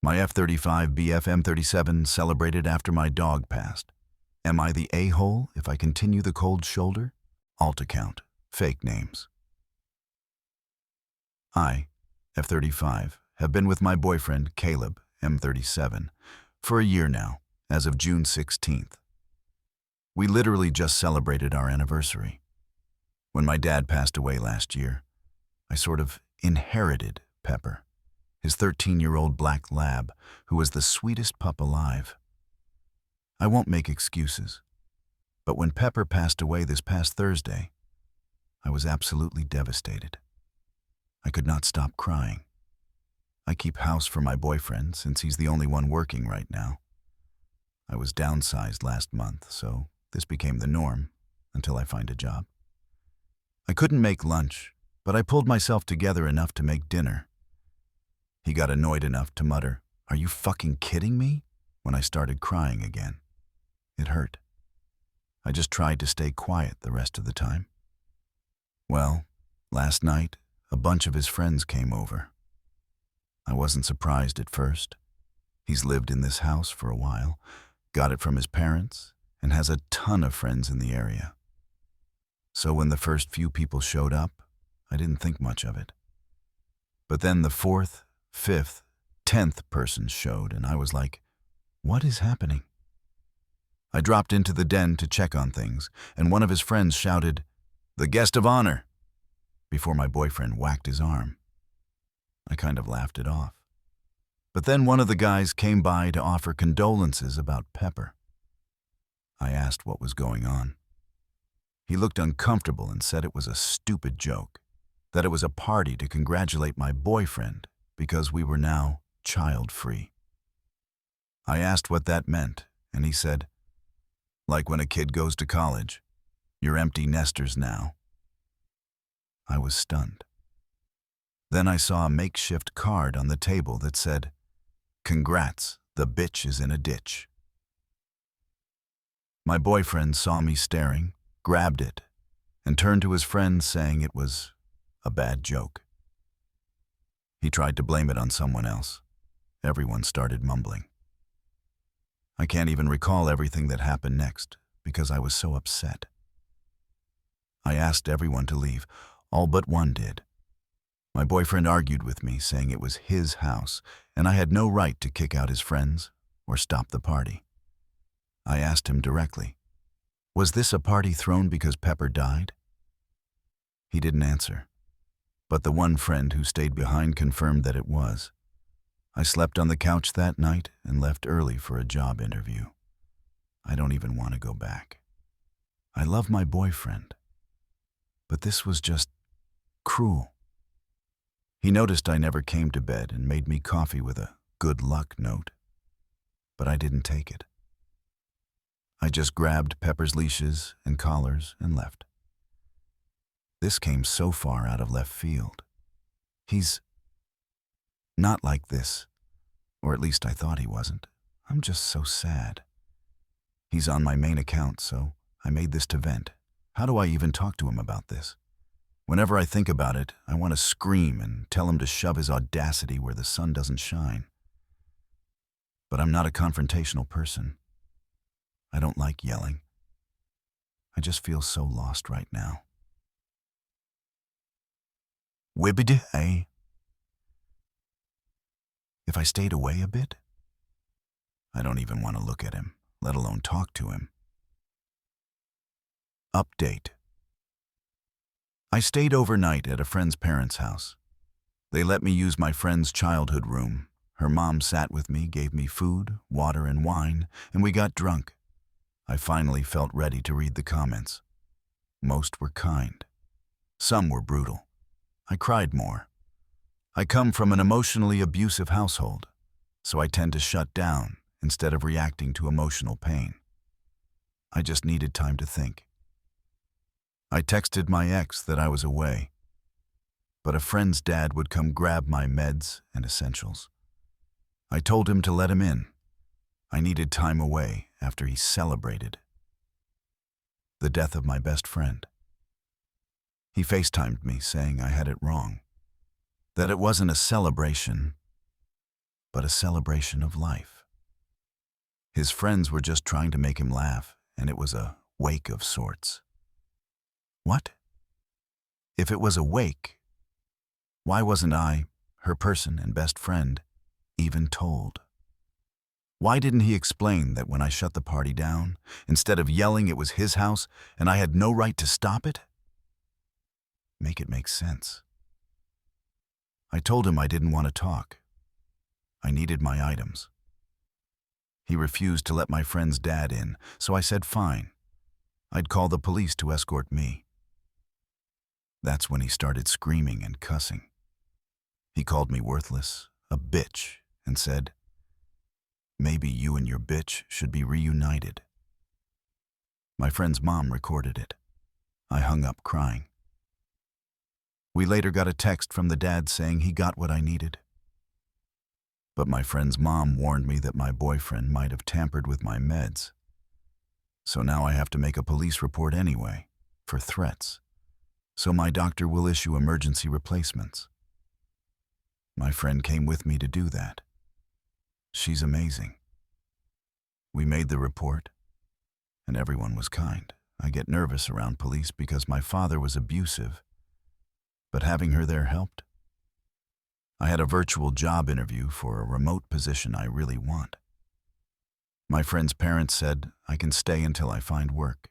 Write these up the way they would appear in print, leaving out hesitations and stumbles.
My F35 BF M37 celebrated after my dog passed. Am I the a-hole if I continue the cold shoulder? Alt account. Fake names. I, F35, have been with my boyfriend, Caleb, M37, for a year now, as of June 16th. We literally just celebrated our anniversary. When my dad passed away last year, I sort of inherited Pepper, his 13-year-old black lab, who was the sweetest pup alive. I won't make excuses, but when Pepper passed away this past Thursday, I was absolutely devastated. I could not stop crying. I keep house for my boyfriend since he's the only one working right now. I was downsized last month, so this became the norm until I find a job. I couldn't make lunch, but I pulled myself together enough to make dinner. He got annoyed enough to mutter, "Are you fucking kidding me?" when I started crying again. It hurt. I just tried to stay quiet the rest of the time. Well, last night, a bunch of his friends came over. I wasn't surprised at first. He's lived in this house for a while, got it from his parents, and has a ton of friends in the area. So when the first few people showed up, I didn't think much of it. But then the 4th, 5th, 10th person showed, and I was like, what is happening? I dropped into the den to check on things, and one of his friends shouted, "The guest of honor," before my boyfriend whacked his arm. I kind of laughed it off. But then one of the guys came by to offer condolences about Pepper. I asked what was going on. He looked uncomfortable and said it was a stupid joke, that it was a party to congratulate my boyfriend because we were now child-free. I asked what that meant, and he said, "Like when a kid goes to college, you're empty nesters now." I was stunned. Then I saw a makeshift card on the table that said, "Congrats, the bitch is in a ditch." My boyfriend saw me staring, grabbed it, and turned to his friend saying it was a bad joke. He tried to blame it on someone else. Everyone started mumbling. I can't even recall everything that happened next because I was so upset. I asked everyone to leave. All but one did. My boyfriend argued with me, saying it was his house and I had no right to kick out his friends or stop the party. I asked him directly, "Was this a party thrown because Pepper died?" He didn't answer, but the one friend who stayed behind confirmed that it was. I slept on the couch that night and left early for a job interview. I don't even want to go back. I love my boyfriend, but this was just cruel. He noticed I never came to bed and made me coffee with a good luck note, but I didn't take it. I just grabbed Pepper's leashes and collars and left. This came so far out of left field. He's not like this, or at least I thought he wasn't. I'm just so sad. He's on my main account, so I made this to vent. How do I even talk to him about this? Whenever I think about it, I want to scream and tell him to shove his audacity where the sun doesn't shine. But I'm not a confrontational person. I don't like yelling. I just feel so lost right now. Wibbidi, eh? If I stayed away a bit? I don't even want to look at him, let alone talk to him. Update. I stayed overnight at a friend's parents' house. They let me use my friend's childhood room. Her mom sat with me, gave me food, water, and wine, and we got drunk. I finally felt ready to read the comments. Most were kind. Some were brutal. I cried more. I come from an emotionally abusive household, so I tend to shut down instead of reacting to emotional pain. I just needed time to think. I texted my ex that I was away, but a friend's dad would come grab my meds and essentials. I told him to let him in. I needed time away after he celebrated the death of my best friend. He FaceTimed me saying I had it wrong, that it wasn't a celebration, but a celebration of life. His friends were just trying to make him laugh, and it was a wake of sorts. What? If it was a wake, why wasn't I, her person and best friend, even told? Why didn't he explain that when I shut the party down, instead of yelling it was his house and I had no right to stop it? Make it make sense. I told him I didn't want to talk. I needed my items. He refused to let my friend's dad in, so I said fine. I'd call the police to escort me. That's when he started screaming and cussing. He called me worthless, a bitch, and said, "Maybe you and your bitch should be reunited." My friend's mom recorded it. I hung up crying. We later got a text from the dad saying he got what I needed. But my friend's mom warned me that my boyfriend might have tampered with my meds. So now I have to make a police report anyway, for threats. So my doctor will issue emergency replacements. My friend came with me to do that. She's amazing. We made the report, and everyone was kind. I get nervous around police because my father was abusive, but having her there helped. I had a virtual job interview for a remote position I really want. My friend's parents said I can stay until I find work,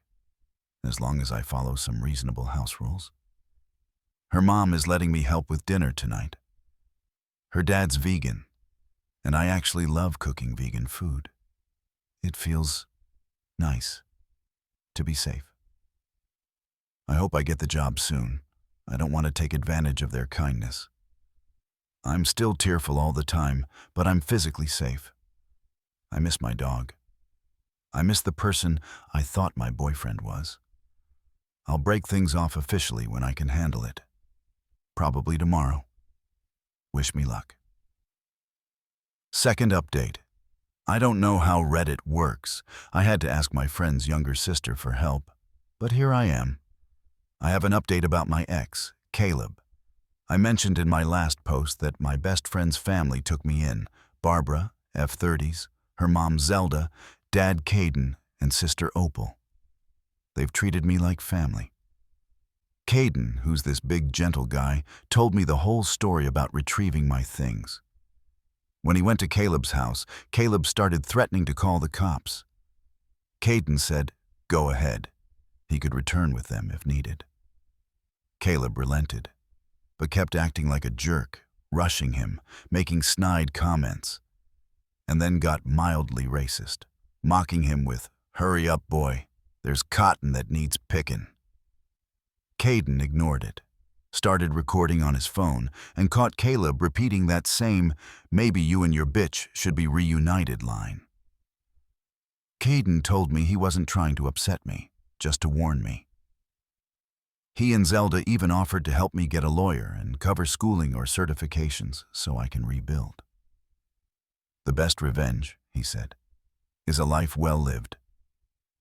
as long as I follow some reasonable house rules. Her mom is letting me help with dinner tonight. Her dad's vegan, and I actually love cooking vegan food. It feels nice to be safe. I hope I get the job soon. I don't want to take advantage of their kindness. I'm still tearful all the time, but I'm physically safe. I miss my dog. I miss the person I thought my boyfriend was. I'll break things off officially when I can handle it. Probably tomorrow. Wish me luck. Second update. I don't know how Reddit works. I had to ask my friend's younger sister for help, but here I am. I have an update about my ex, Caleb. I mentioned in my last post that my best friend's family took me in. Barbara, F30s, her mom Zelda, dad Caden, and sister Opal. They've treated me like family. Caden, who's this big gentle guy, told me the whole story about retrieving my things. When he went to Caleb's house, Caleb started threatening to call the cops. Caden said, "Go ahead." He could return with them if needed. Caleb relented, but kept acting like a jerk, rushing him, making snide comments, and then got mildly racist, mocking him with, "Hurry up, boy, there's cotton that needs picking." Caden ignored it, started recording on his phone, and caught Caleb repeating that same, "Maybe you and your bitch should be reunited" line. Caden told me he wasn't trying to upset me, just to warn me. He and Zelda even offered to help me get a lawyer and cover schooling or certifications so I can rebuild. The best revenge, he said, is a life well lived.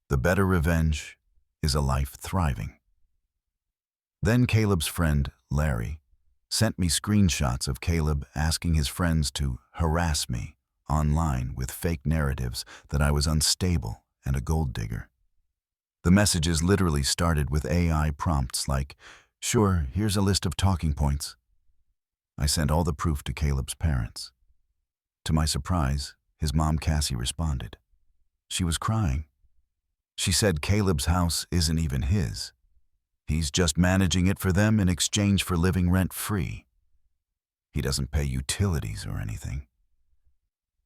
The better revenge is a life thriving. Then Caleb's friend, Larry, sent me screenshots of Caleb asking his friends to harass me online with fake narratives that I was unstable and a gold digger. The messages literally started with AI prompts like, "Sure, here's a list of talking points." I sent all the proof to Caleb's parents. To my surprise, his mom Cassie responded. She was crying. She said Caleb's house isn't even his. He's just managing it for them in exchange for living rent-free. He doesn't pay utilities or anything.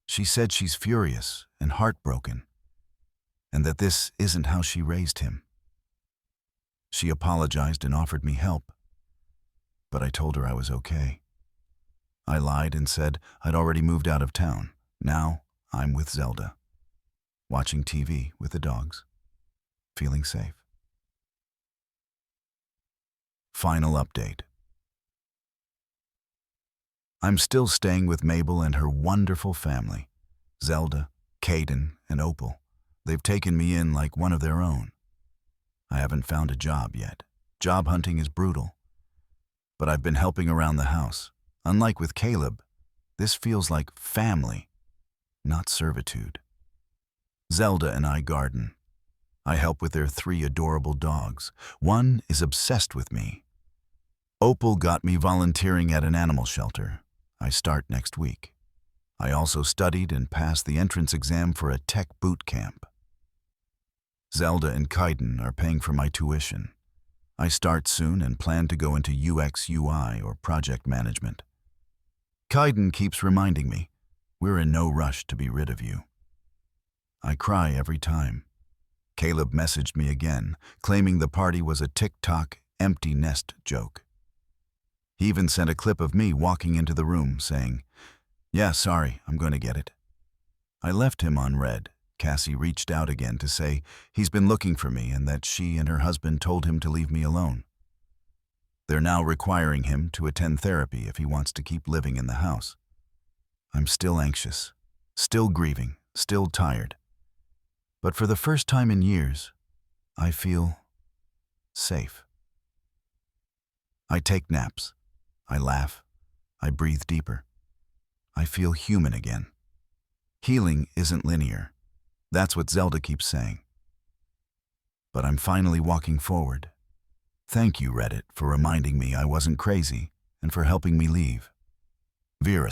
She said she's furious and heartbroken, and that this isn't how she raised him. She apologized and offered me help, but I told her I was okay. I lied and said I'd already moved out of town. Now I'm with Zelda, watching TV with the dogs, feeling safe. Final update. I'm still staying with Mabel and her wonderful family, Zelda, Caden, and Opal. They've taken me in like one of their own. I haven't found a job yet. Job hunting is brutal. But I've been helping around the house. Unlike with Caleb, This feels like family, not servitude. Zelda and I garden. I help with their 3 adorable dogs. One is obsessed with me. Opal got me volunteering at an animal shelter. I start next week. I also studied and passed the entrance exam for a tech boot camp. Zelda and Kaiden are paying for my tuition. I start soon and plan to go into UX/UI or project management. Kaiden keeps reminding me, we're in no rush to be rid of you. I cry every time. Caleb messaged me again, claiming the party was a TikTok empty nest joke. He even sent a clip of me walking into the room saying, "Yeah, sorry, I'm going to get it." I left him on read. Cassie reached out again to say he's been looking for me and that she and her husband told him to leave me alone. They're now requiring him to attend therapy if he wants to keep living in the house. I'm still anxious, still grieving, still tired. But for the first time in years, I feel safe. I take naps. I laugh. I breathe deeper. I feel human again. Healing isn't linear. That's what Zelda keeps saying. But I'm finally walking forward. Thank you, Reddit, for reminding me I wasn't crazy and for helping me leave. Vera.